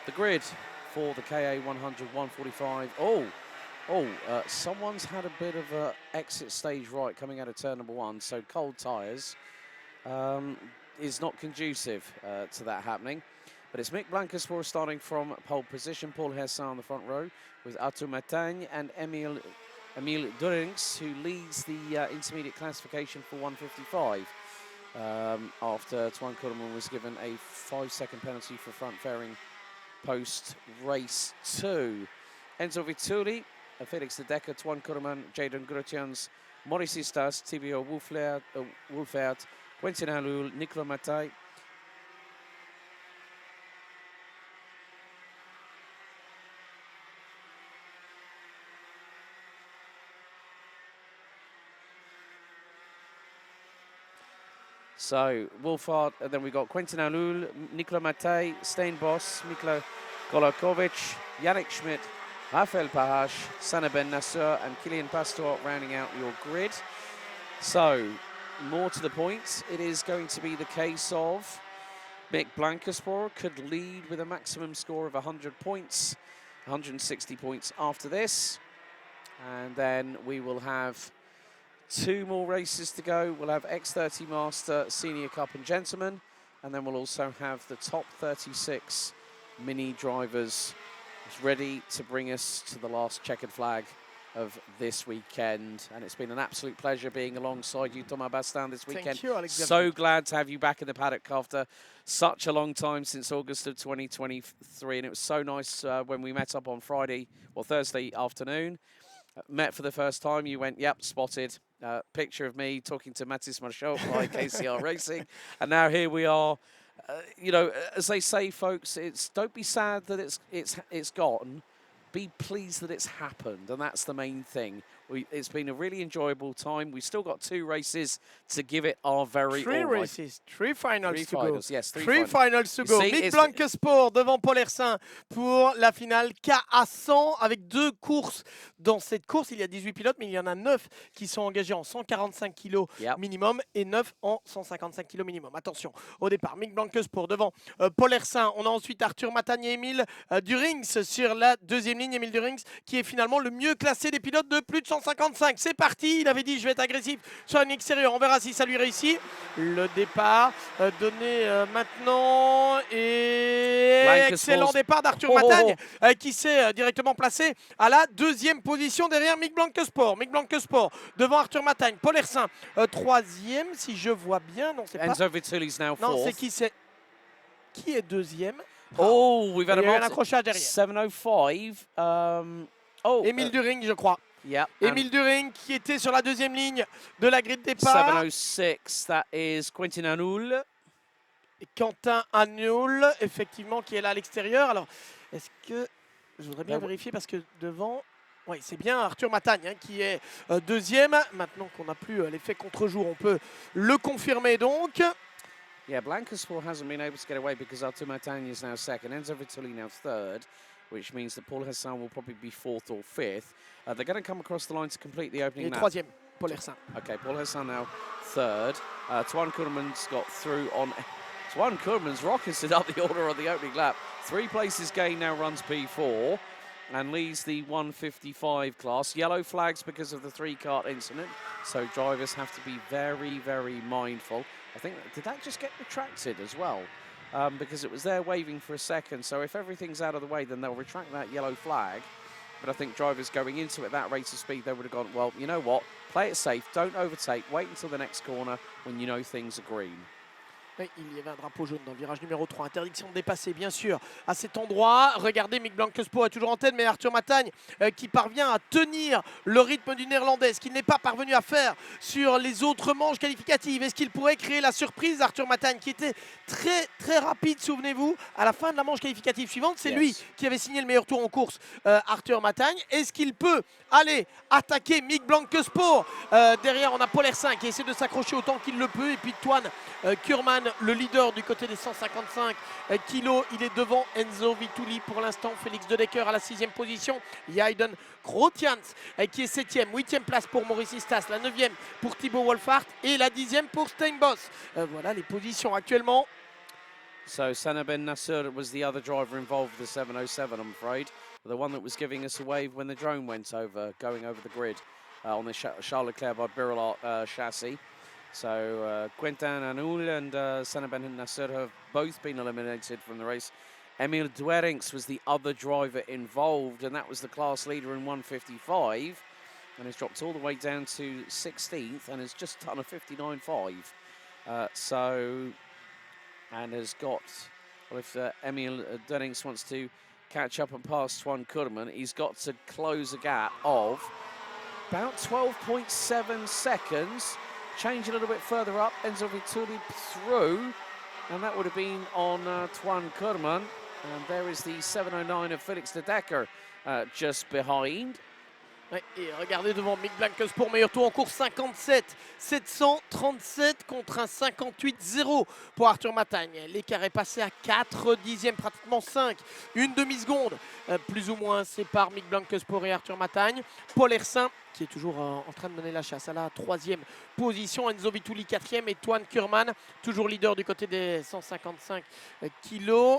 The grid for the KA100 145. Someone's had a bit of a exit stage right coming out of turn number 1, so cold tyres is not conducive to that happening. But it's Mick Blancaspor starting from pole position, Paul Hessin on the front row with Arthur Matagne and Emile Durings, who leads the intermediate classification for 155 after Toine Courdeman was given a 5-second penalty for front fairing post race 2. Enzo Vituli, Felix de Decker, Toine Courdeman, Jadon Grutians, Maurice Istas, Thibaut Wolfert, Quentin Halul, Nicolas Matai. So Wolfhard, and then we got Quentin Halul, Nicolas Matai, Stein Boss, Mikla Kolakovic, Yannick Schmidt, Rafael Pahash, Sana Ben Nasser, and Kylian Pastor rounding out your grid. So, more to the point, it is going to be the case of Mick Blancaspor could lead with a maximum score of 100 points, 160 points after this. And then we will have 2 more races to go. We'll have X30 Master, Senior Cup and Gentlemen, and then we'll also have the top 36 mini drivers ready to bring us to the last checkered flag of this weekend. And it's been an absolute pleasure being alongside you, Thomas Bastin, this weekend. Thank you, Alexander. So glad to have you back in the paddock after such a long time, since August of 2023. And it was so nice when we met up on Thursday afternoon. Met for the first time, you went, yep, spotted. Picture of me talking to Mathis Marchot by KCR Racing. And now here we are. You know, as they say, folks, don't be sad that it's gone. Be pleased that it's happened, and that's the main thing. It's been a really enjoyable time. We've still got 2 races to give it our very all. 3 races, 3 finals to go. Yes, 3 finals to go. Mick Blancaspor devant Paul Hersin pour la finale KA100 avec 2 courses. Dans cette course, il y a 18 pilotes, mais il y en a 9 qui sont engagés en 145 kg minimum et 9 en 155 kg minimum. Attention, au départ, Mick Blancaspor devant Paul Hersin. On a ensuite Arthur Matagne et Emile Durings sur la deuxième ligne. Emile Durings qui est finalement le mieux classé des pilotes de plus de 155. C'est parti, il avait dit je vais être agressif sur une extérieure, on verra si ça lui réussit. Le départ donné maintenant et excellent départ d'Arthur Matagne qui s'est directement placé à la 2e position derrière Mick Blancaspor. Mick Blancaspor devant Arthur Matagne, Paul Hersin 3e si je vois bien. Non, c'est pas. Enzo Vituli's now 4th. Non, c'est qui est 2e? We've had un accrochage derrière. 705. Emile During, je crois. Yeah. Emile During qui était sur la 2e ligne de la grille de départ. 706, that is Quentin Halul. Et Quentin Halul, effectivement, qui est là à l'extérieur. Alors, est-ce que... Je voudrais bien vérifier parce que devant... Oui, c'est bien Arthur Matagne qui est 2e. Maintenant qu'on n'a plus l'effet contre-jour, on peut le confirmer donc. Yeah, Blancaspor hasn't been able to get away because Arthur Matagne is now 2nd, Enzo Vituli now 3rd, which means that Paul Hersin will probably be 4th or 5th. They're going to come across the line to complete the opening lap. 3e, Paul Hersin. Okay, Paul Hersin now 3rd. Toine Courdeman's got through on... Toine Courdeman's rocketed up the order on the opening lap. 3 places gain, now runs P4 and leads the 155 class. Yellow flags because of the 3-kart incident, so drivers have to be very, very mindful. I think, did that just get retracted as well? Because it was there waving for a second, so if everything's out of the way, then they'll retract that yellow flag. But I think drivers going into it at that rate of speed, they would have gone, well, you know what, play it safe, don't overtake, wait until the next corner when you know things are green. Oui, il y avait un drapeau jaune dans le virage numéro 3. Interdiction de dépasser, bien sûr, à cet endroit. Regardez, Mick Blancaspor est toujours en tête, mais Arthur Matagne qui parvient à tenir le rythme du Néerlandais, ce qu'il n'est pas parvenu à faire sur les autres manches qualificatives. Est-ce qu'il pourrait créer la surprise d'Arthur Matagne, qui était très, très rapide, souvenez-vous, à la fin de la manche qualificative suivante. C'est lui qui avait signé le meilleur tour en course, Arthur Matagne. Est-ce qu'il peut aller attaquer Mick Blancaspor? Derrière, on a Paul Hersin qui essaie de s'accrocher autant qu'il le peut. Et puis Toine Courdeman, le leader du côté des 155 kilos. Il est devant Enzo Vituli pour l'instant. Félix de Decker à la 6e position. Jadon Grutians qui est 7e. 8e place pour Maurice Istas. La 9e pour Thibaut Wolfhard. Et la 10e pour Stein Boss. Voilà les positions actuellement. So Sana Ben Nasser was the other driver involved with the 707, I'm afraid. The one that was giving us a wave when the drone went over, going over the grid on the Charles Leclerc by Birolot chassis. So Quentin Anoul and Sana Ben Nasser have both been eliminated from the race. Emil Duerinx was the other driver involved, and that was the class leader in 155, and has dropped all the way down to 16th and has just done a 59.5. And has got, well, if Emil Duerinx wants to catch up and pass Twan Kurman, he's got to close a gap of about 12.7 seconds. Change a little bit further up, Enzo Vituli through, and that would have been on Twan Kurman. And there is the 709 of Félix de Decker just behind. Ouais, et regardez devant Mick Blanquespour, meilleur tour en course 57, 737 contre un 58-0 pour Arthur Matagne. L'écart est passé à 4 dixièmes, pratiquement 5, une demi-seconde plus ou moins sépare Mick Blanquespour et Arthur Matagne. Paul Hersin qui est toujours en train de mener la chasse à la 3e position, Enzo Vituli 4e et Twan Kurman toujours leader du côté des 155 kilos.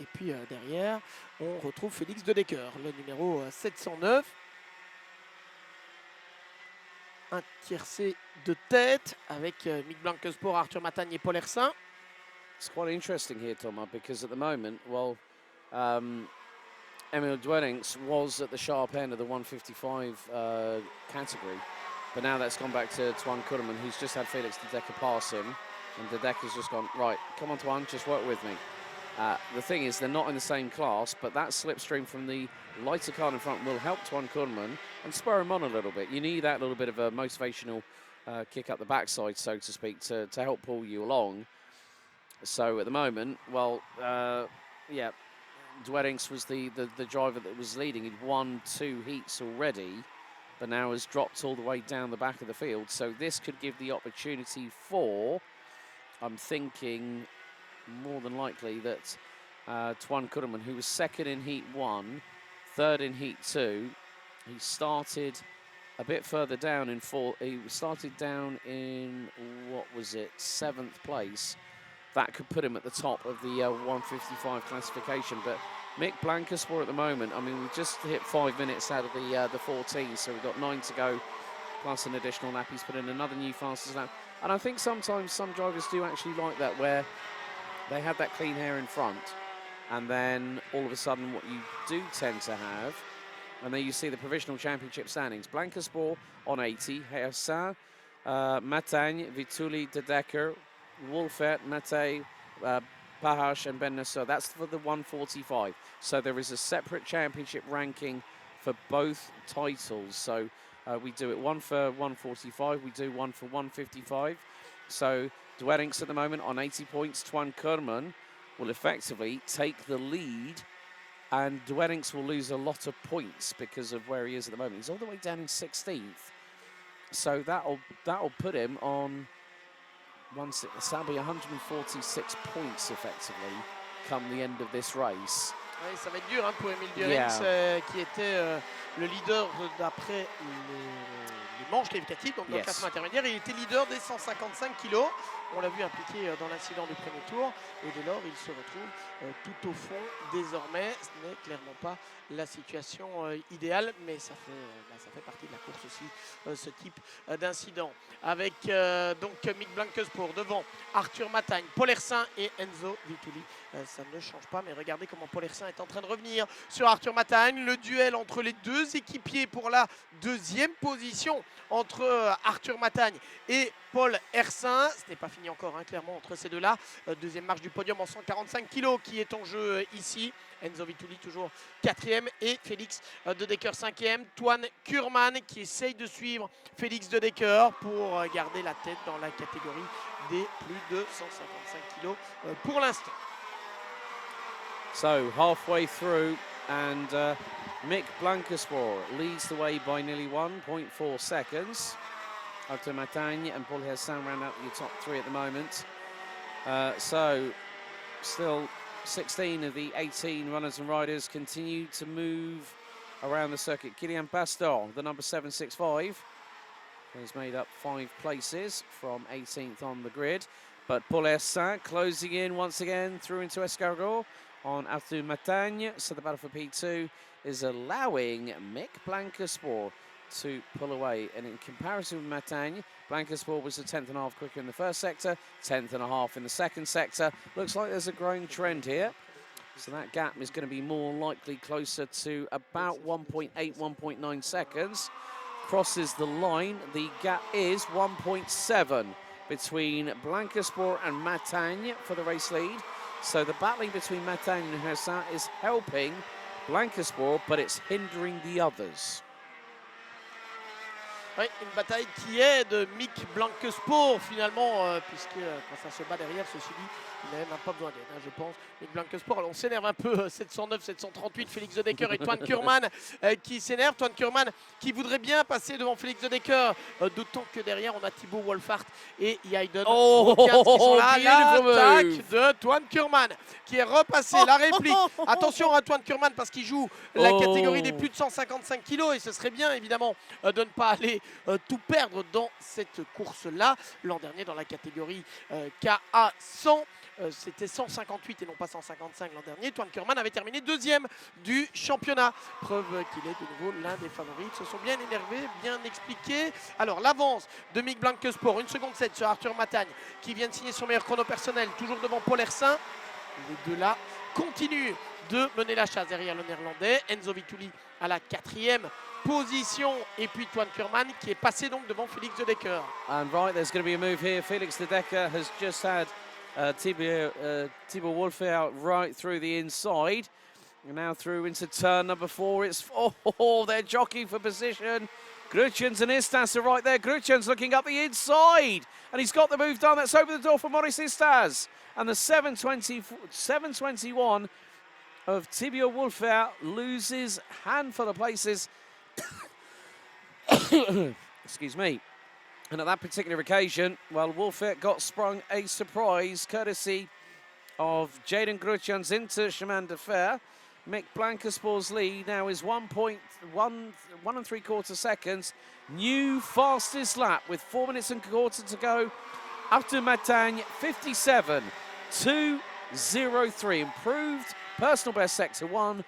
Et puis derrière, on retrouve Félix de Decker, le numéro 709. Un tiercé de tête avec Mick Blanquespour, Arthur Matagne et Paul Hersin. It's quite interesting here, Thomas, because at the moment, well, Emil Duerinx was at the sharp end of the 155 category, but now that's gone back to Twan Kurman, who's just had Felix de Decker pass him, and de Decker's just gone, right, come on Twan, just work with me. The thing is, they're not in the same class, but that slipstream from the lighter car in front will help Twan Kurman and spur him on a little bit. You need that little bit of a motivational kick up the backside, so to speak, to help pull you along. So at the moment, well, yeah, Duerinx was the driver that was leading. He'd won 2 heats already, but now has dropped all the way down the back of the field. So this could give the opportunity for, I'm thinking, more than likely that Twan Kurman, who was second in Heat 1, third in Heat 2, he started a bit further down in he started down in, what was it, 7th place. That could put him at the top of the 155 classification. But Mick Blanquespour at the moment, I mean, we've just hit 5 minutes out of the 14, so we've got 9 to go, plus an additional lap. He's put in another new fastest lap. And I think sometimes some drivers do actually like that, where they have that clean hair in front, and then all of a sudden what you do tend to have, and there you see the provisional championship standings. Blanquespour on 80, Hersin, Matagne, Vituli, de Decker, Wolfert, Mate, Pahash and Ben Nasser. That's for the 145. So there is a separate championship ranking for both titles. So we do it one for 145, we do one for 155. So Duerinx at the moment on 80 points. Twan Kurman will effectively take the lead, and Duerinx will lose a lot of points because of where he is at the moment. He's all the way down in 16th. So that'll put him on that'll be 146 points effectively come the end of this race. Oui, ça va être dur hein, pour Emil Duerinx qui était le leader d'après les manches qualificatives, donc dans le classement intermédiaire. Il était leader des 155 kilos. On l'a vu impliqué dans l'incident du premier tour. Et dès lors, il se retrouve tout au fond désormais. Ce n'est clairement pas la situation idéale, mais ça fait partie de la course aussi, ce type d'incident. Avec donc Mick Blanquespour devant Arthur Matagne, Paul Hersin et Enzo Vituli. Ça ne change pas, mais regardez comment Paul Hersin est en train de revenir sur Arthur Matagne. Le duel entre les deux équipiers pour la 2e position entre Arthur Matagne et Paul Hersin. Ce n'est pas fini encore, hein, clairement, entre ces deux-là. 2e marche du podium en 145 kg qui est en jeu ici. Enzo Vituli toujours 4e et Félix de Decker 5e. Twan Kurman qui essaye de suivre Félix de Decker pour garder la tête dans la catégorie des plus de 155 kg pour l'instant. So halfway through, and Mick Blanquespour leads the way by nearly 1.4 seconds. Arthur Matagne and Paul Hersin round out the top 3 at the moment. So still 16 of the 18 runners and riders continue to move around the circuit. Kylian Pastor, the number 765, has made up 5 places from 18th on the grid. But Paul Hersin closing in once again through into Escargot on Arthur Matagne. So the battle for P2 is allowing Mick Blancasport to pull away. And in comparison with Matagne, Blancasport was a 10th and a half quicker in the first sector, 10th and a half in the second sector. Looks like there's a growing trend here. So that gap is going to be more likely closer to about 1.8, 1.9 seconds. Crosses the line. The gap is 1.7 between Blancasport and Matagne for the race lead. So the battling between Matagne and Hersin is helping Blancasport, but it's hindering the others. Oui, une bataille qui aide Mick Blancasport finalement, puisque quand ça se bat derrière, ceci dit, il n'a même pas besoin d'aide, hein, je pense. Mick Blancasport, alors on s'énerve un peu, 709, 738, Félix De Decker et Toine Kurman qui s'énervent. Toine Kurman qui voudrait bien passer devant Félix De Decker, d'autant que derrière on a Thibaut Wolfhard et Yaiden Rokians qui sont là. L'attaque de Toine Kurman qui est repassé, la réplique. Attention à Toine Kurman parce qu'il joue la catégorie des plus de 155 kg et ce serait bien évidemment de ne pas aller tout perdre dans cette course-là. L'an dernier, dans la catégorie KA100, c'était 158 et non pas 155 l'an dernier. Toine Kurman avait terminé deuxième du championnat. Preuve qu'il est de nouveau l'un des favoris. Ils se sont bien énervés, bien expliqués. Alors, l'avance de Mick Blancasport, 1 seconde 7 sur Arthur Matagne, qui vient de signer son meilleur chrono personnel, toujours devant Paul Hersin. Les deux là continuent de mener la chasse derrière le néerlandais. Enzo Vituli à la 4e position et puis Toine Kurman qui est passé donc devant Félix De Decker. And right, there's going to be a move here. Felix De Decker has just had Thibaut Wolfe out right through the inside. And now through into turn number 4. It's they're jockeying for position. Grutjens and Istas are right there. Grutjens looking up the inside. And he's got the move done. That's over the door for Maurice Istas. And the 721 of Thibaut Wolfe loses handful of places. Excuse me. And at that particular occasion, well, Wolfe got sprung a surprise courtesy of Jaden Grutjens into Chemin de Fer. Mick Blancasport's lead now is 1.1 3/4 seconds. New fastest lap with 4 minutes and a quarter to go. After Matagne, 57.203. Improved personal best sector 1.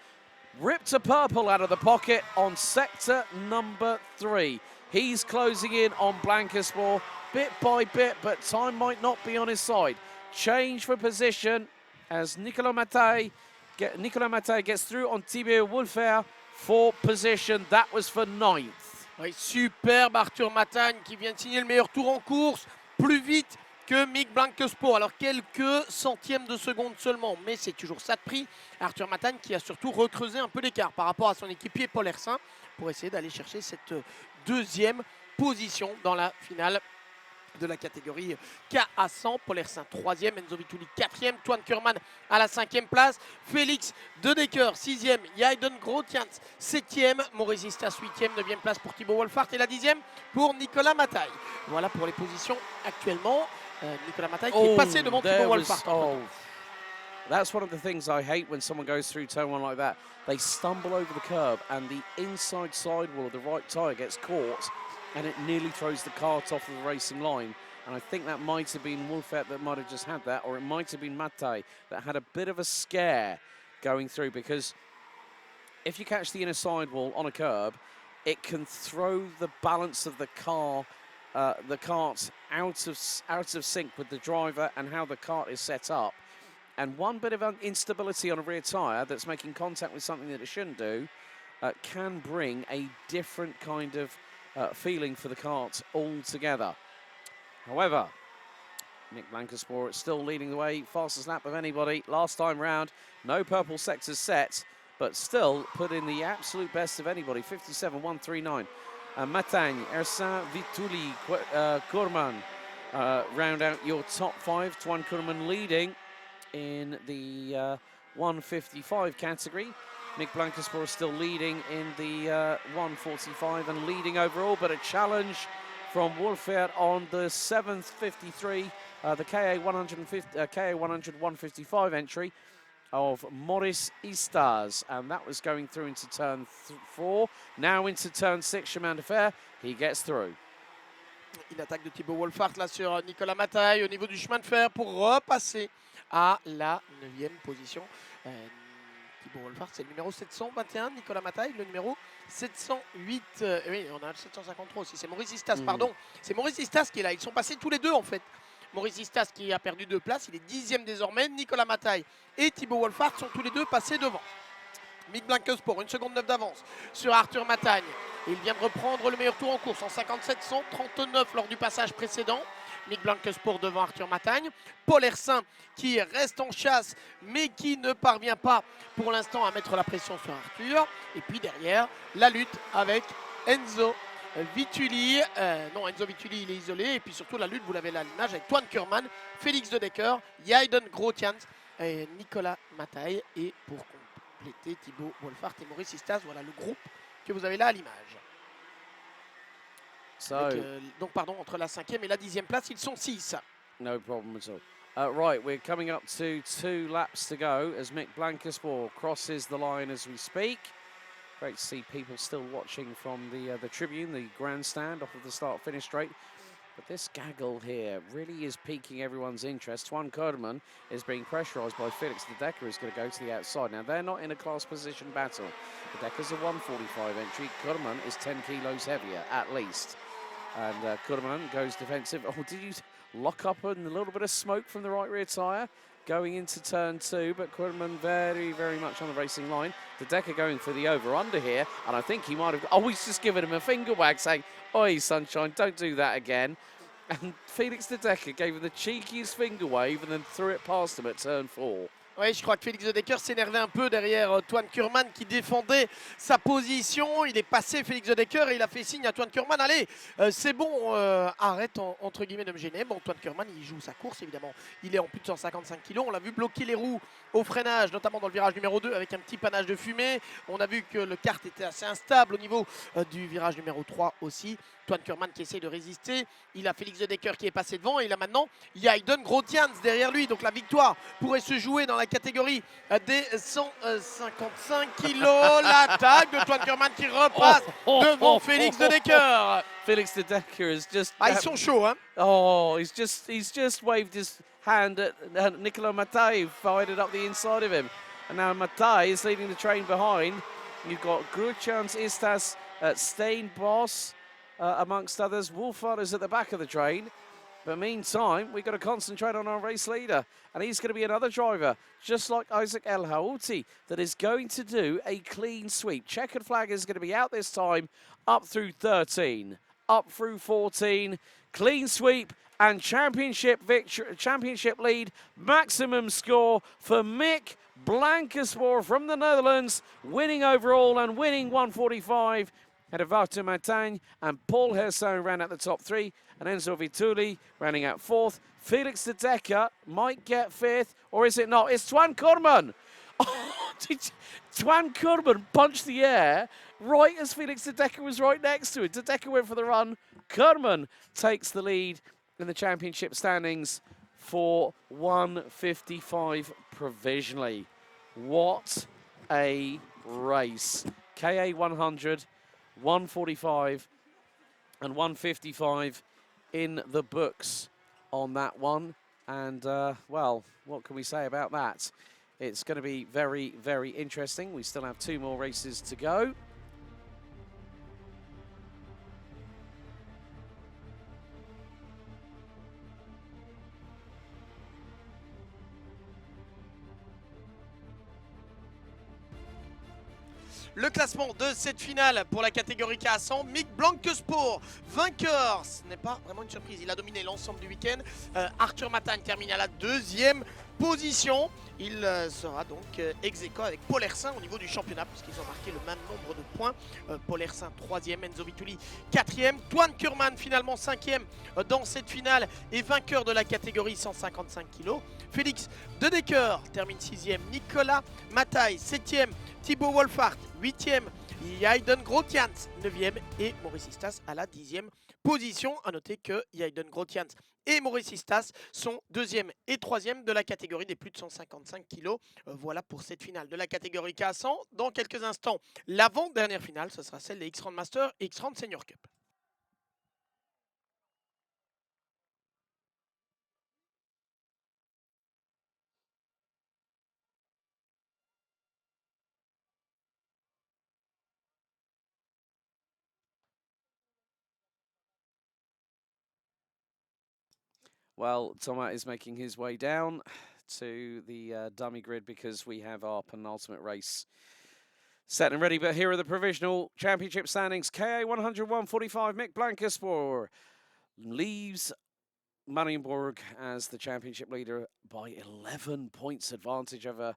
Ripped a purple out of the pocket on sector number 3. He's closing in on Blancasport bit by bit, but time might not be on his side. Change for position as Nicolas Mattei gets through on Thibaut Wolfe for position. That was for 9th. Oui, superbe Arthur Matagne qui vient de signer le meilleur tour en course, plus vite que Mick Blancasport. Alors quelques centièmes de seconde seulement, mais c'est toujours ça de prix. Arthur Matagne qui a surtout recreusé un peu l'écart par rapport à son équipier Paul Hersin pour essayer d'aller chercher cette 2e position dans la finale de la catégorie KA100. Paul Hersin 3e, Enzo Vituli 4e, Toine Kurman à la 5e place, Félix De Decker 6e, Yaiden Rokians 7e, Maurice Istas 8e, 9e place pour Thibaut Wolfhard et la 10e pour Nicolas Mattei. Voilà pour les positions actuellement. Nicolas Mattei qui est passé devant Thibaut Wolfhard. That's one of the things I hate when someone goes through turn 1 like that. They stumble over the curb and the inside sidewall of the right tyre gets caught and it nearly throws the cart off of the racing line. And I think that might have been Wolfhard that might have just had that, or it might have been Mattei that had a bit of a scare going through, because if you catch the inner sidewall on a curb, it can throw the balance of the car, the cart out of sync with the driver and how the cart is set up. And one bit of instability on a rear tyre that's making contact with something that it shouldn't do can bring a different kind of feeling for the cart altogether. However, Mick Blancasport still leading the way, fastest lap of anybody last time round. No purple sectors set, but still put in the absolute best of anybody, 57.139. Matagne, Hersin, Vituli, Kurman round out your top 5. Toine Kurman leading in the 155 category. Mick Blancasport still leading in the 145 and leading overall, but a challenge from Wolfhard on the 7th 53, the KA100 155 entry of Maurice Istas, and that was going through into turn 4. Now into turn 6, Chemin de Fer. He gets through. Une attaque de Thibaut Wolfhard là sur Nicolas Mataille au niveau du chemin de fer pour repasser à la 9e position. Thibaut Wolfhard, c'est le numéro 721, Nicolas Mataille, le numéro 708. Oui, on a le 753 aussi. C'est Maurice Istas, pardon. C'est Maurice Istas qui est là. Ils sont passés tous les deux en fait. Maurice Istas qui a perdu 2 places, il est 10e désormais. Nicolas Mataille et Thibaut Wolfhard sont tous les deux passés devant. Mick Blankesport, 1 seconde 9 d'avance sur Arthur Matagne. Il vient de reprendre le meilleur tour en course en 57-139 lors du passage précédent. Mick Blankesport devant Arthur Matagne. Paul Hersin qui reste en chasse mais qui ne parvient pas pour l'instant à mettre la pression sur Arthur. Et puis derrière, la lutte avec Enzo Vituli. Non, Enzo Vituli, il est isolé. Et puis surtout la lutte, vous l'avez là à l'image, avec Toine Kurman, Félix De Decker, Jaiden Grotians et Nicolas Mataille. Et pour compléter, Thibaut Wolfhard et Maurice Istas, voilà le groupe que vous avez là à l'image. Donc pardon, entre la 5e et la 10e place, ils sont 6. No problem at all. Right, we're coming up to 2 laps to go as Mick Blankesport crosses the line as we speak. Great to see people still watching from the tribune, the grandstand off of the start-finish straight. But this gaggle here really is piquing everyone's interest. Twan Kurdeman is being pressurised by Felix De Decker, who's going to go to the outside. Now, they're not in a class position battle. De Decker's a 145 entry. Kurdeman is 10 kilos heavier, at least. And Kurdeman goes defensive. Oh, did you lock up and a little bit of smoke from the right rear tyre going into turn 2, but Kurdeman very, very much on the racing line. De Decker going for the over-under here, and I think he might have... Oh, he's just given him a finger wag saying, "Oi, sunshine, don't do that again." And Felix De Decker gave him the cheekiest finger wave and then threw it past him at turn 4. Oui, je crois que Félix De Decker s'énervait un peu derrière Toine Kurman qui défendait sa position. Il est passé Félix De Decker et il a fait signe à Toine Kurman. Allez, c'est bon, arrête entre guillemets de me gêner. Bon, Toine Kurman, il joue sa course évidemment. Il est en plus de 155 kg. On l'a vu bloquer les roues au freinage, notamment dans le virage numéro 2 avec un petit panache de fumée. On a vu que le kart était assez instable au niveau du virage numéro 3 aussi. Toine Kurman qui essaie de résister. Il a Félix De Decker qui est passé devant et il a maintenant Jaiden Grotians derrière lui. Donc la victoire pourrait se jouer dans la catégorie des 155 kg. L'attaque de Toine Kurman qui repasse devant Félix De Decker. Félix De Decker is just... Ah, ils sont chauds, hein. Oh, he's just waved his hand at Nicolas Mataille, fired it up the inside of him. And now Mataille is leading the train behind. You've got Gruchans, Istas, Steinboss, amongst others. Wolfhard is at the back of the train. But meantime, we've got to concentrate on our race leader. And he's going to be another driver, just like Isaac El Houti, that is going to do a clean sweep. Checkered flag is going to be out this time, up through 13, up through 14. Clean sweep and championship lead. Maximum score for Mick Blankesport from the Netherlands, winning overall and winning 145. Ahead of Arthur Matagne and Paul Herson ran out the top 3, and Enzo Vituli rounding out 4th. Felix De Decker might get 5th, or is it not? It's Twan Kurdeman. Oh, Twan Kurdeman punched the air right as Felix De Decker was right next to it. De Decker went for the run. Kurdeman takes the lead in the championship standings for 155 provisionally. What a race. KA100. 145 and 155 in the books on that one. And, well, what can we say about that? It's going to be very, very interesting. We still have 2 more races to go. Le classement de cette finale pour la catégorie KA100, Mick Blankesport, vainqueur. Ce n'est pas vraiment une surprise, il a dominé l'ensemble du week-end. Arthur Matagne termine à la 2e position. Il sera donc ex-aequo avec Paul Hersin au niveau du championnat, puisqu'ils ont marqué le même nombre de points. Paul Hersin 3e, Enzo Vituli 4e. Toine Kurman finalement 5e dans cette finale et vainqueur de la catégorie 155 kg. Félix De Decker termine 6e. Nicolas Mataille 7e. Thibaut Wolfhard 8e. Jaiden Grotians 9e et Maurice Istas à la 10e position. A noter que Jaiden Grotians et Maurice Istas sont 2e et 3e de la catégorie des plus de 155 kg. Voilà pour cette finale de la catégorie KA100. Dans quelques instants, l'avant-dernière finale, ce sera celle des X-Round Master et X-Round Senior Cup. Well, Tomat is making his way down to the dummy grid because we have our penultimate race set and ready. But here are the provisional championship standings. KA100 145, Mick Blancaspor leaves Mariembourg as the championship leader by 11 points advantage over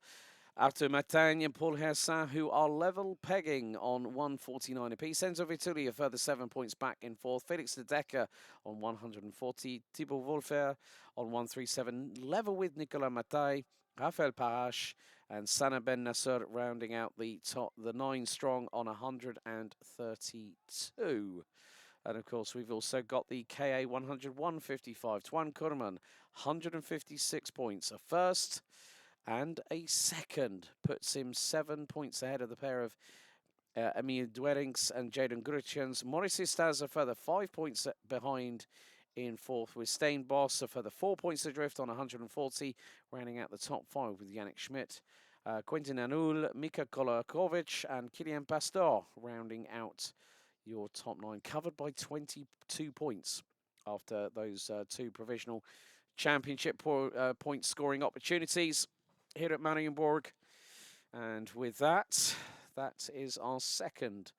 Arthur Matagne and Paul Hersin, who are level pegging on 149 apiece. Enzo Vituli a further 7 points back in fourth. Felix de Decker on 140. Thibaut Wolfer on 137, level with Nicolas Matai, Raphael Parache, and Sana Ben Nasser rounding out the 9 strong on 132. And of course, we've also got the KA100 155. Tuan Kurman, 156 points. A first and a second puts him 7 points ahead of the pair of Emil Dwerings and Jaden Grutjens. Maurice Istaz a further 5 points behind in fourth, with Stain Boss a further 4 points adrift on 140, rounding out the top 5 with Yannick Schmidt. Quentin Anul, Mika Kolakovic, and Kylian Pastor rounding out your top 9, covered by 22 points after those 2 provisional championship point scoring opportunities here at Mariembourg. And with that, that is our second